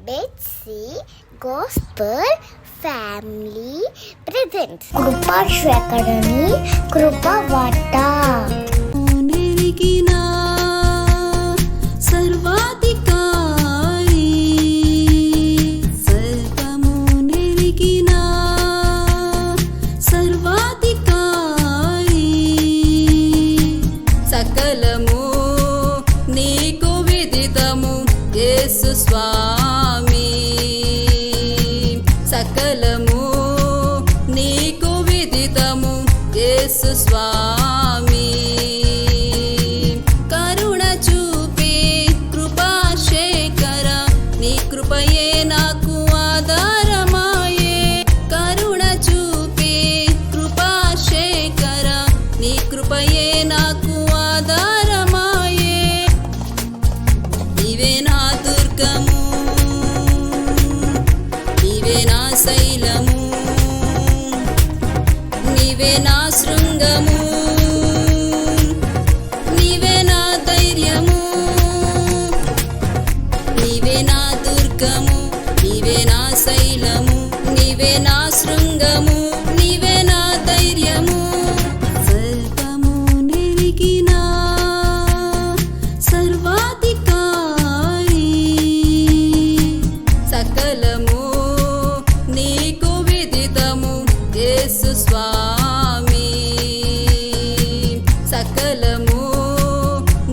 Betsy Gospel Family presents కృపాశ్వకరణి కృపవార్త. సర్వాధికారి సర్వము నెరిగిన సర్వాధికారి సకలము నీకు విదితము యేసు స్వామి. సకలము నీకు విదితము యేసు స్వామి. కరుణ చూపే కృపాశేఖర నీ కృపయే నాకు ఆధారమాయే. కరుణ చూపే కృపాశేఖర నీ కృపయే నాకు ఆధారమాయే. నీవే నా దుర్గము, నీవే నా శైలము, నీవే నా శృంగము, నీవే నా ధైర్యము. నీవే నా దుర్గము, నీవే నా శైలము, నీవే నా శృంగము, నీవే నా ధైర్యము. సర్వము నెరిగిన సర్వాధికారి సకలము నీకు విదితము యేసు స్వామి. సకలము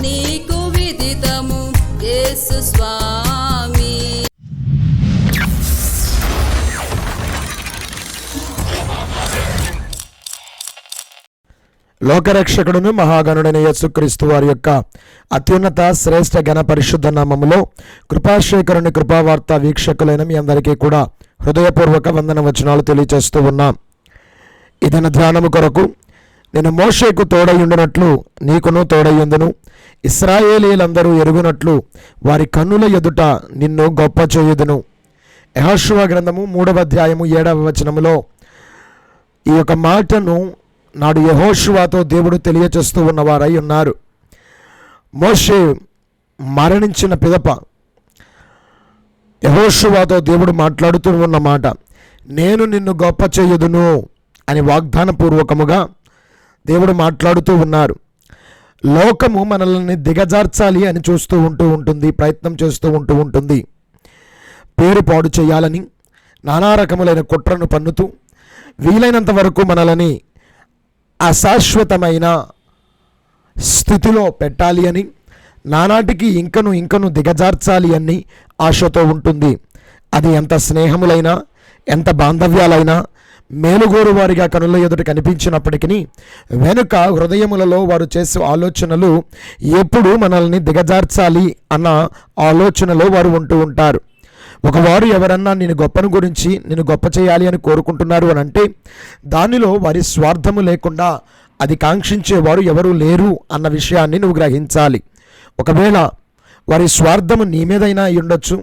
నీకు విదితము యేసు స్వామి. లోకరక్షకుడును మహాగణుడైన యేసుక్రీస్తు వారి యొక్క అత్యున్నత శ్రేష్ఠ ఘన పరిశుద్ధ నామములో కృపాశేఖరుని కృపావార్త వీక్షకులైన మీ అందరికీ కూడా హృదయపూర్వక వందన వచనాలు తెలియజేస్తూ ఉన్నాం. ఇదన ధ్యానము కొరకు నేను మోషేకు తోడయుండునట్లు నీకును తోడయుందును, ఇశ్రాయేలీలందరూ ఎరుగునట్లు వారి కన్నుల ఎదుట నిన్ను గొప్ప చేయుదును. యెహోషువ గ్రంథము 3వ అధ్యాయము 7వ వచనములో ఈ యొక్క మాటను నాడు యెహోషువతో దేవుడు తెలియచేస్తూ ఉన్నవారై ఉన్నారు. మోషే మరణించిన పిదప యెహోషువతో దేవుడు మాట్లాడుతూ ఉన్న మాట, నేను నిన్ను గొప్ప చేయుదును అని వాగ్దానపూర్వకముగా దేవుడు మాట్లాడుతూ ఉన్నారు. లోకము మనల్ని దిగజార్చాలి అని చూస్తూ ఉంటుంది, ప్రయత్నం చేస్తూ ఉంటుంది. పేరు పాడు చేయాలని నానా రకములైన కుట్రను పన్నుతూ వీలైనంత వరకు మనల్ని అశాశ్వతమైన స్థితిలో పెట్టాలి అని, నానాటికి ఇంకను దిగజార్చాలి అని ఆశతో ఉంటుంది. అది ఎంత స్నేహములైనా ఎంత బాంధవ్యాలైనా మేలుగోరు వారిగా కనుల ఎదుట కనిపించినప్పటికీ వెనుక హృదయములలో వారు చేసే ఆలోచనలు ఎప్పుడు మనల్ని దిగజార్చాలి అన్న ఆలోచనలో వారు ఉంటూ ఉంటారు. ఒకవారు ఎవరన్నా నేను గొప్పను గురించి నేను గొప్ప చేయాలి అని కోరుకుంటున్నారు అని అంటే దానిలో వారి స్వార్థము లేకుండా అది కాంక్షించేవారు ఎవరూ లేరు అన్న విషయాన్ని నువ్వు గ్రహించాలి. ఒకవేళ వారి స్వార్థము నీ మీదైనా అయి ఉండొచ్చు,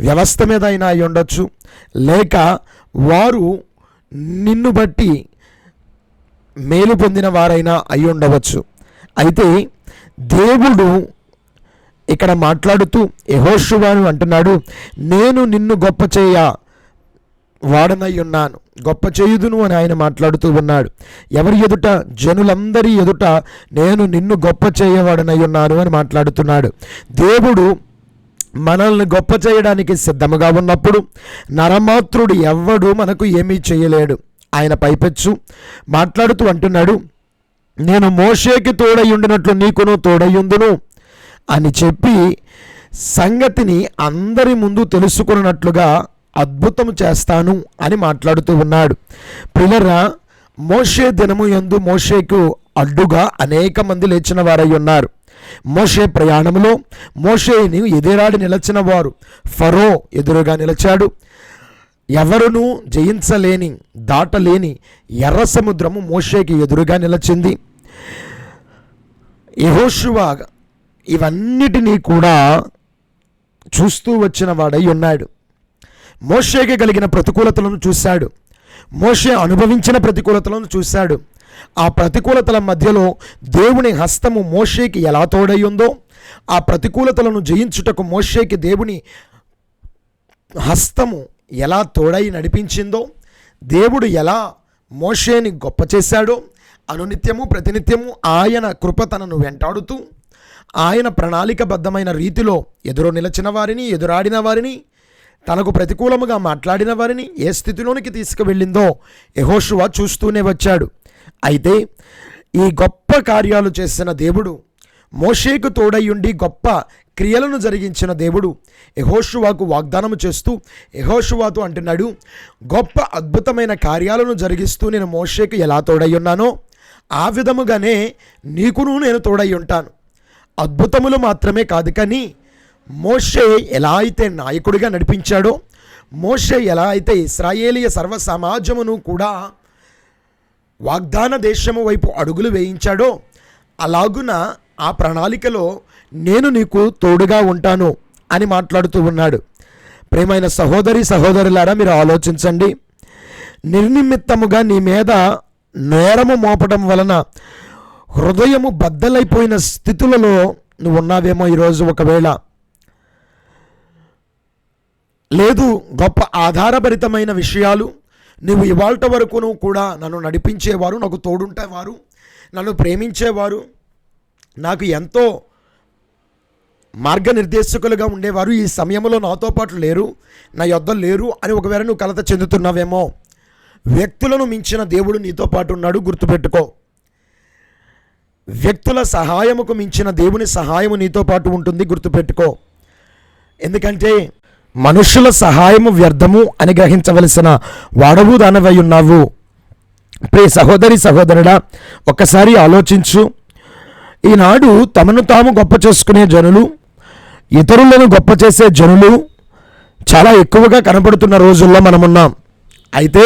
వ్యవస్థ మీద అయినా అయి ఉండొచ్చు, లేక వారు నిన్ను బట్టి మేలు పొందిన వారైనా అయి ఉండవచ్చు. అయితే దేవుడు ఇక్కడ మాట్లాడుతూ యెహోషువను అంటున్నాడు, నేను నిన్ను గొప్ప చేయ వాడనై ఉన్నాను, గొప్ప చేయుదును అని ఆయన మాట్లాడుతూ ఉన్నాడు. ఎవరి ఎదుట? జనులందరి ఎదుట నేను నిన్ను గొప్ప చేయవాడనై ఉన్నాను అని మాట్లాడుతున్నాడు. దేవుడు మనల్ని గొప్ప చేయడానికి సిద్ధముగా ఉన్నప్పుడు నరమాత్రుడు ఎవ్వడు మనకు ఏమీ చేయలేడు. ఆయన పైపెచ్చు మాట్లాడుతూ అంటున్నాడు, నేను మోషేకి తోడయుండినట్లు నీకును తోడయుందును అని చెప్పి సంగతిని అందరి ముందు తెలుసుకున్నట్లుగా అద్భుతం చేస్తాను అని మాట్లాడుతూ ఉన్నాడు. ప్రియులారా, మోషే దినము యందు మోషేకు అడ్డుగా అనేక మంది లేచిన వారై ఉన్నారు. మోషే ప్రయాణంలో మోషేని ఎదురాడి నిలచిన వారు ఫరో ఎదురుగా నిలిచాడు. ఎవరునూ జయించలేని దాటలేని ఎర్ర సముద్రము మోషేకి ఎదురుగా నిలిచింది. యెహోషువ ఇవన్నిటినీ కూడా చూస్తూ వచ్చిన వాడై ఉన్నాడు. మోషేకి కలిగిన ప్రతికూలతలను చూశాడు, మోషే అనుభవించిన ప్రతికూలతలను చూశాడు. ఆ ప్రతికూలతల మధ్యలో దేవుని హస్తము మోషేకి ఎలా తోడై ఉందో, ఆ ప్రతికూలతలను జయించుటకు మోషేకి దేవుని హస్తము ఎలా తోడై నడిపించిందో, దేవుడు ఎలా మోషేని గొప్ప చేశాడో, అనునిత్యము ప్రతినిత్యము ఆయన కృప తనను వెంటాడుతూ ఆయన ప్రణాళికబద్ధమైన రీతిలో ఎదురు నిలిచిన వారిని, ఎదురాడిన వారిని, తనకు ప్రతికూలముగా మాట్లాడిన వారిని ఏ స్థితిలోనికి తీసుకువెళ్ళిందో యెహోషువ చూస్తూనే వచ్చాడు. అయితే ఈ గొప్ప కార్యాలు చేసిన దేవుడు, మోషేకు తోడయ్యుండి గొప్ప క్రియలను జరిగించిన దేవుడు యెహోషువకు వాగ్దానము చేస్తూ యెహోషువతో అంటున్నాడు, గొప్ప అద్భుతమైన కార్యాలను జరిగిస్తూ నేను మోషేకు ఎలా తోడయ్యున్నానో ఆ విధముగానే నీకును నేను తోడై ఉంటాను. అద్భుతములు మాత్రమే కాదు, కానీ మోషే ఎలా అయితే నాయకుడిగా నడిపించాడో, మోషే ఎలా అయితే ఇశ్రాయేలీయ సర్వ సమాజమును కూడా వాగ్దాన దేశము వైపు అడుగులు వేయించాడో, అలాగున ఆ ప్రణాళికలో నేను నీకు తోడుగా ఉంటాను అని మాట్లాడుతూ ఉన్నాడు. ప్రియమైన సహోదరులారా, మీరు ఆలోచించండి. నిర్నిమిత్తముగా నీ మీద నేరము మోపడం వలన హృదయము బద్దలైపోయిన స్థితులలో నువ్వు ఉన్నావేమో ఈరోజు. ఒకవేళ లేదు, గొప్ప ఆధారభరితమైన విషయాలు నువ్వు ఇవాల్ట వరకును కూడా నన్ను నడిపించేవారు, నాకు తోడుంటేవారు, నన్ను ప్రేమించేవారు, నాకు ఎంతో మార్గనిర్దేశకులుగా ఉండేవారు ఈ సమయంలో నాతో పాటు లేరు, నా యొద్ద లేరు అని ఒకవేళ నువ్వు కలత చెందుతున్నావేమో. వ్యక్తులను మించిన దేవుడు నీతో పాటు ఉన్నాడు, గుర్తుపెట్టుకో. వ్యక్తుల సహాయముకు మించిన దేవుని సహాయము నీతో పాటు ఉంటుంది, గుర్తుపెట్టుకో. ఎందుకంటే మనుషుల సహాయము వ్యర్థము అని గ్రహించవలసిన వాడవు దానవై ఉన్నావు. ప్రియ సహోదరుడా, ఒక్కసారి ఆలోచించు. ఈనాడు తమను తాము గొప్ప చేసుకునే జనులు, ఇతరులను గొప్ప చేసే జనులు చాలా ఎక్కువగా కనపడుతున్న రోజుల్లో మనమున్నాం. అయితే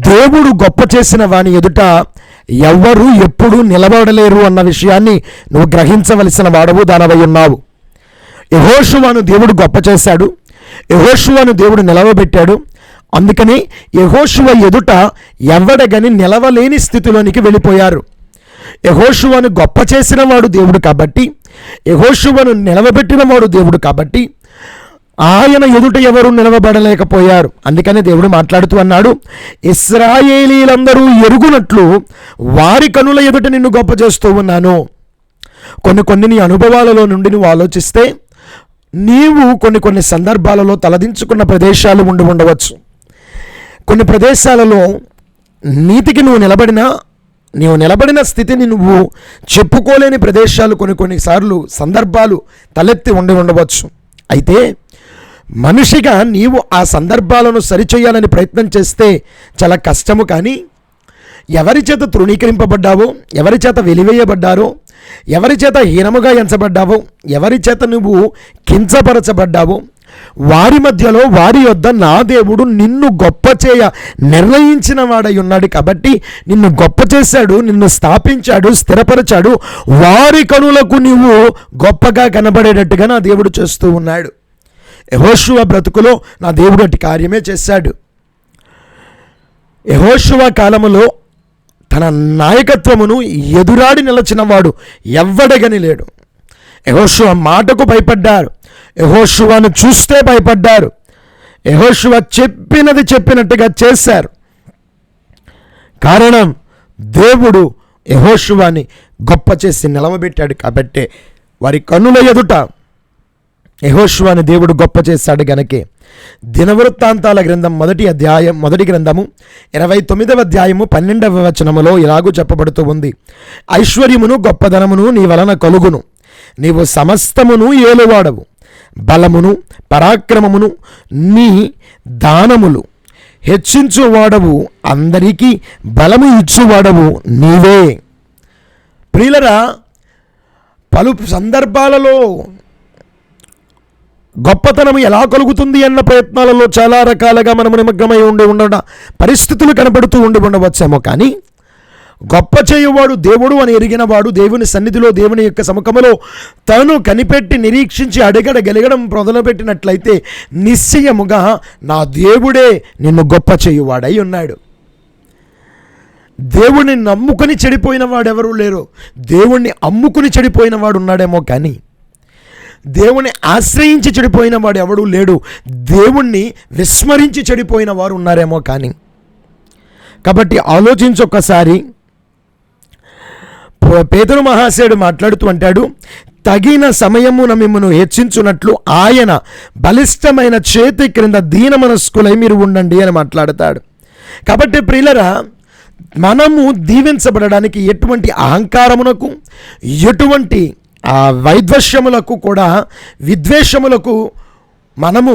దేవుడు గొప్ప చేసిన వాని ఎదుట ఎవ్వరూ ఎప్పుడూ నిలబడలేరు అన్న విషయాన్ని నువ్వు గ్రహించవలసిన వాడవు దానవై ఉన్నావు. యెహోషువను దేవుడు గొప్ప చేశాడు, యెహోషువను దేవుడు నిలవబెట్టాడు. అందుకని యెహోషువ ఎదుట ఎవ్వడగని నిలవలేని స్థితిలోనికి వెళ్ళిపోయారు. యెహోషువను గొప్ప చేసిన వాడు దేవుడు కాబట్టి, యెహోషువను నిలవబెట్టిన వాడు దేవుడు కాబట్టి ఆయన ఎదుట ఎవరు నిలవబడలేకపోయారు. అందుకనే దేవుడు మాట్లాడుతూ అన్నాడు, ఇశ్రాయేలీలందరూ ఎరుగునట్లు వారి కనుల ఎదుట నిన్ను గొప్ప చేస్తూ ఉన్నాను. కొన్ని నీ అనుభవాలలో నుండి నువ్వు ఆలోచిస్తే నీవు కొన్ని సందర్భాలలో తలదించుకున్న ప్రదేశాలు ఉండవచ్చు. కొన్ని ప్రదేశాలలో నీతికి నువ్వు నిలబడిన స్థితిని నువ్వు చెప్పుకోలేని ప్రదేశాలు కొన్నిసార్లు సందర్భాలు తలెత్తి ఉండవచ్చు. అయితే మనిషిగా నీవు ఆ సందర్భాలను సరిచేయాలని ప్రయత్నం చేస్తే చాలా కష్టము. కానీ ఎవరి చేత తృణీకరింపబడ్డావో, ఎవరి చేత వెలివేయబడ్డారో, ఎవరి చేత హీనముగా ఎంచబడ్డావో, ఎవరి చేత నువ్వు కించపరచబడ్డావో, వారి మధ్యలో వారి యొద్ద నా దేవుడు నిన్ను గొప్ప చేయ నిర్ణయించిన వాడై ఉన్నాడు. కాబట్టి నిన్ను గొప్ప చేశాడు, నిన్ను స్థాపించాడు, స్థిరపరిచాడు. వారి కనులకు నీవు గొప్పగా కనబడేటట్టుగా నా దేవుడు చేస్తూ ఉన్నాడు. యెహోషువ బ్రతుకులో నా దేవుడు అట్టి కార్యమే చేశాడు. యెహోషువ కాలములో తన నాయకత్వమును ఎదురాడి నిలచిన వాడు ఎవ్వడగని లేడు. యెహోషువ మాటకు భయపడ్డారు, యెహోషువను చూస్తే భయపడ్డారు, యెహోషువ చెప్పినది చెప్పినట్టుగా చేశారు. కారణం దేవుడు యెహోషువని గొప్ప చేసి నిలవబెట్టాడు. కాబట్టే వారి కన్నుల ఎదుట యెహోషువను దేవుడు గొప్ప చేశాడు. గనకే దినవృత్తాంతాల గ్రంథం మొదటి గ్రంథము 29వ అధ్యాయము 12వ వచనములో ఇలాగూ చెప్పబడుతూ ఉంది, ఐశ్వర్యమును గొప్పదనమును నీ వలన కలుగును, నీవు సమస్తమును ఏలువాడవు, బలమును పరాక్రమమును నీ దానములు హెచ్చించువాడవు, అందరికీ బలము ఇచ్చువాడవు నీవే. ప్రియులరా, పలు సందర్భాలలో గొప్పతనం ఎలా కలుగుతుంది అన్న ప్రయత్నాలలో చాలా రకాలుగా మనము నిమగ్నమై ఉండడం పరిస్థితులు కనబడుతూ ఉండవచ్చేమో. కానీ గొప్ప చేయువాడు దేవుడు అని ఎరిగినవాడు దేవుని సన్నిధిలో, దేవుని యొక్క సముఖములో తను కనిపెట్టి నిరీక్షించి గెలగడం మొదలుపెట్టినట్లయితే నిశ్చయముగా నా దేవుడే నిన్ను గొప్ప చేయువాడై ఉన్నాడు. దేవుణ్ణి నమ్ముకుని చెడిపోయిన వాడు ఎవరూ లేరు. దేవుణ్ణి అమ్ముకుని చెడిపోయిన వాడు ఉన్నాడేమో. కానీ దేవుణ్ణి ఆశ్రయించి చెడిపోయిన వాడు ఎవడూ లేడు. దేవుణ్ణి విస్మరించి చెడిపోయిన వారు ఉన్నారేమో కానీ. కాబట్టి ఆలోచించొక్కసారి. పేతురు మహాశయుడు మాట్లాడుతూ అంటాడు, తగిన సమయమున మిమ్మను హెచ్చించున్నట్లు ఆయన బలిష్టమైన చేతి క్రింద దీన మనస్కులై మీరు ఉండండి అని మాట్లాడతాడు. కాబట్టి ప్రియులరా, మనము దీవించబడడానికి ఎటువంటి అహంకారమునకు, ఎటువంటి వైద్వేషములకు కూడా, విద్వేషములకు మనము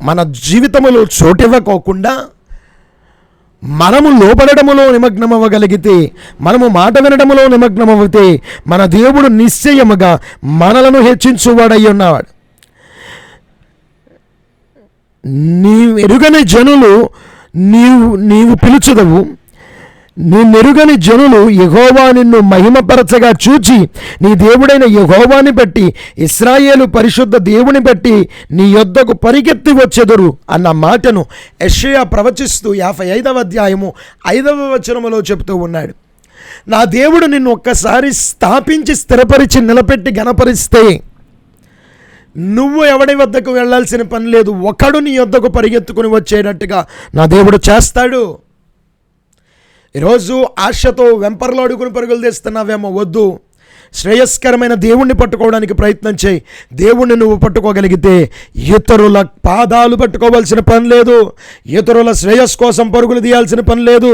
మన జీవితములో చోటివ్వకోకుండా మనము లోబడములో నిమగ్నమవ్వగలిగితే, మనము మాట వినడములో నిమగ్నమవుతే మన దేవుడు నిశ్చయముగా మనలను హెచ్చించువాడై ఉన్నవాడు. ఎరుగని జనులు నీవు పిలుచుదవు, నెరుగని జనులు యెహోవా నిన్ను మహిమపరచగా చూచి నీ దేవుడైన యెహోవాని బట్టి, ఇశ్రాయేలు పరిశుద్ధ దేవుని బట్టి నీ యొద్దకు పరిగెత్తి వచ్చెదరు అన్న మాటను యెషయా ప్రవచిస్తూ 55వ అధ్యాయము 5వ వచనములో చెప్తూ ఉన్నాడు. నా దేవుడు నిన్ను ఒక్కసారి స్థాపించి స్థిరపరిచి నిలబెట్టి గణపరిస్తే నువ్వు ఎవడి వద్దకు వెళ్ళాల్సిన పని లేదు. ఒకడు నీ యొద్దకు పరిగెత్తుకుని వచ్చేటట్టుగా నా దేవుడు చేస్తాడు. ఈరోజు ఆశతో వెంపర్లో అడుగుని పరుగులు తీస్తున్నావేమో, వద్దు. శ్రేయస్కరమైన దేవుణ్ణి పట్టుకోవడానికి ప్రయత్నం చేయి. దేవుణ్ణి నువ్వు పట్టుకోగలిగితే ఇతరుల పాదాలు పట్టుకోవాల్సిన పని లేదు. ఇతరుల శ్రేయస్ కోసం పరుగులు తీయాల్సిన పని లేదు.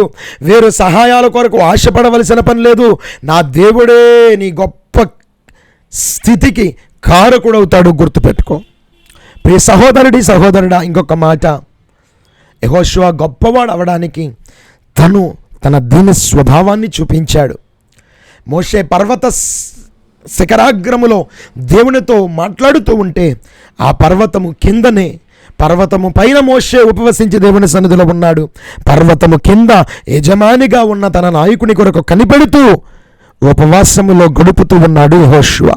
వేరు సహాయాల కొరకు ఆశపడవలసిన పని లేదు. నా దేవుడే నీ గొప్ప స్థితికి కారకుడవుతాడు, గుర్తుపెట్టుకో. ప్రియ సహోదరుడి, సహోదరుడా, ఇంకొక మాట, యెహోషువ గొప్పవాడు అవడానికి తన దీన స్వభావాన్ని చూపించాడు. మోషే పర్వత శిఖరాగ్రములో దేవునితో మాట్లాడుతూ ఉంటే ఆ పర్వతము కిందనే, పర్వతము పైన మోషే ఉపవసించి దేవుని సన్నిధిలో ఉన్నాడు. పర్వతము కింద యజమానిగా ఉన్న తన నాయకుని కొరకు కనిపెడుతూ ఉపవాసములో గడుపుతూ ఉన్నాడు యెహోషువ.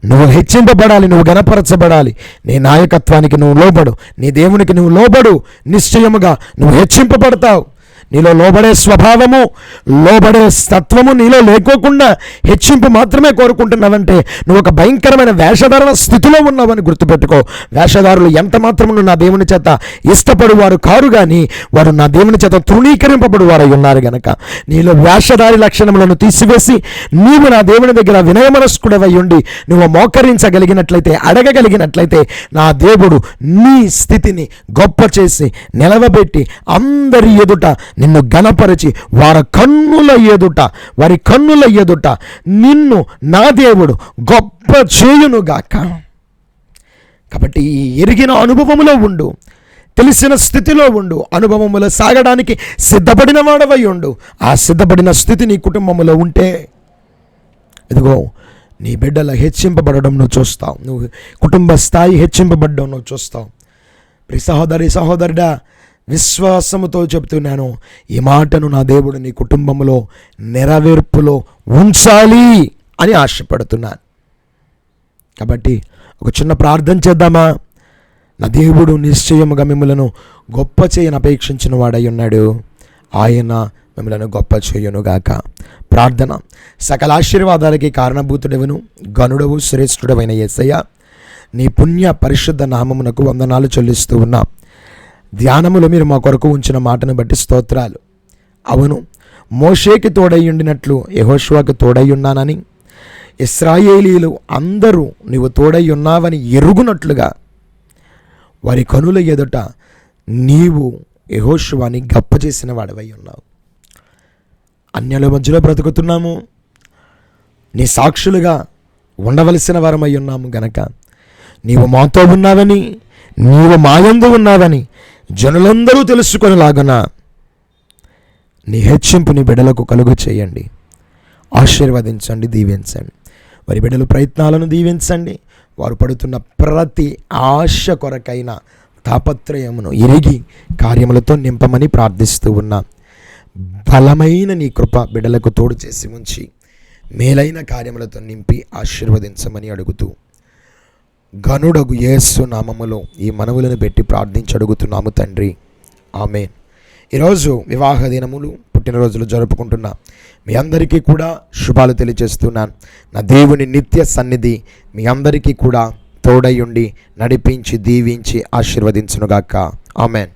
నువ్వు హెచ్చింపబడాలి, నువ్వు గణపరచబడాలి. నీ నాయకత్వానికి నువ్వు లోబడు, నీ దేవునికి నువ్వు లోబడు, నిశ్చయముగా నువ్వు హెచ్చింపబడతావు. నీలో లోబడే స్వభావము, లోబడే తత్వము నీలో లేకోకుండా హెచ్చింపు మాత్రమే కోరుకుంటున్నావంటే నువ్వు ఒక భయంకరమైన వేషధారణ స్థితిలో ఉన్నావని గుర్తుపెట్టుకో. వేషధారులు ఎంత మాత్రము నా దేవుని చేత ఇష్టపడువారు కారు, కానీ వారు నా దేవుని చేత తృణీకరింపబడు వారై ఉన్నారు గనక నీలో వేషధారి లక్షణములను తీసివేసి నీవు నా దేవుని దగ్గర వినయమనస్కుడవై ఉండి నువ్వు మోకరించగలిగినట్లయితే, అడగగలిగినట్లయితే నా దేవుడు నీ స్థితిని గొప్ప చేసి నిలవబెట్టి అందరి ఎదుట నిన్ను గణపరిచి వారి కన్నుల ఎదుట నిన్ను నా దేవుడు గొప్ప చేయునుగాక. కాబట్టి ఈ ఎరిగిన అనుభవములో ఉండు, తెలిసిన స్థితిలో ఉండు, అనుభవములో సాగడానికి సిద్ధపడిన వాడవై ఉండు. ఆ సిద్ధపడిన స్థితి నీ కుటుంబంలో ఉంటే ఇదిగో నీ బిడ్డల హెచ్చింపబడడం నువ్వు చూస్తావు, నువ్వు కుటుంబ స్థాయి హెచ్చింపబడడం నువ్వు చూస్తావు. ప్రియ సహోదరి, సహోదరుడా, విశ్వాసముతో చెప్తున్నాను, ఈ మాటను నా దేవుడు నీ కుటుంబంలో నెరవేర్పులో ఉంచాలి అని ఆశపడుతున్నాను. కాబట్టి ఒక చిన్న ప్రార్థన చేద్దామా? నా దేవుడు నిశ్చయముగా మిమ్మలను గొప్ప చేయని అపేక్షించిన వాడై ఉన్నాడు. ఆయన మిమ్మలను గొప్ప చేయునుగాక. ప్రార్థన. సకల ఆశీర్వాదాలకి కారణభూతుడవును, గనుడవు, శ్రేష్ఠుడవైన యేసయ్య, నీ పుణ్య పరిశుద్ధ నామమునకు వందనాలు చెల్లిస్తూ ఉన్నా. ధ్యానములో మీరు మా కొరకు ఉంచిన మాటను బట్టి స్తోత్రాలు. అవును, మోషేకి తోడై ఉండినట్లు యెహోషువకు తోడై ఉన్నానని, ఇశ్రాయేలీలు అందరూ నీవు తోడై ఉన్నావని ఎరుగునట్లుగా వారి కనుల ఎదుట నీవు యెహోషువని గొప్ప చేసిన వాడవై ఉన్నావు. అన్యుల మధ్యలో బ్రతుకుతున్నాము, నీ సాక్షులుగా ఉండవలసిన వారమై ఉన్నాము గనక నీవు మాతో ఉన్నావని, నీవు మాయందు ఉన్నావని జనులందరూ తెలుసుకొనిలాగున నీ హెచ్చింపు నీ బిడ్డలకు కలుగు చేయండి. ఆశీర్వదించండి, దీవించండి. వారి బిడ్డల ప్రయత్నాలను దీవించండి. వారు పడుతున్న ప్రతి ఆశ కొరకైన తాపత్రయమును ఎరిగి కార్యములతో నింపమని ప్రార్థిస్తూ ఉన్నా. బలమైన నీ కృప బిడ్డలకు తోడు చేసి ఉంచి మేలైన కార్యములతో నింపి ఆశీర్వదించమని అడుగుతూ ఘనుడగు యేసు నామములో ఈ మనవులను పెట్టి ప్రార్థించి అడుగుతున్నాము తండ్రి, ఆమేన్. ఈరోజు వివాహ దినములు, పుట్టినరోజులు జరుపుకుంటున్నా మీ అందరికీ కూడా శుభాలు తెలియజేస్తున్నాను. నా దేవుని నిత్య సన్నిధి మీ అందరికీ కూడా తోడై ఉండి నడిపించి దీవించి ఆశీర్వదించునుగాక. ఆమెన్.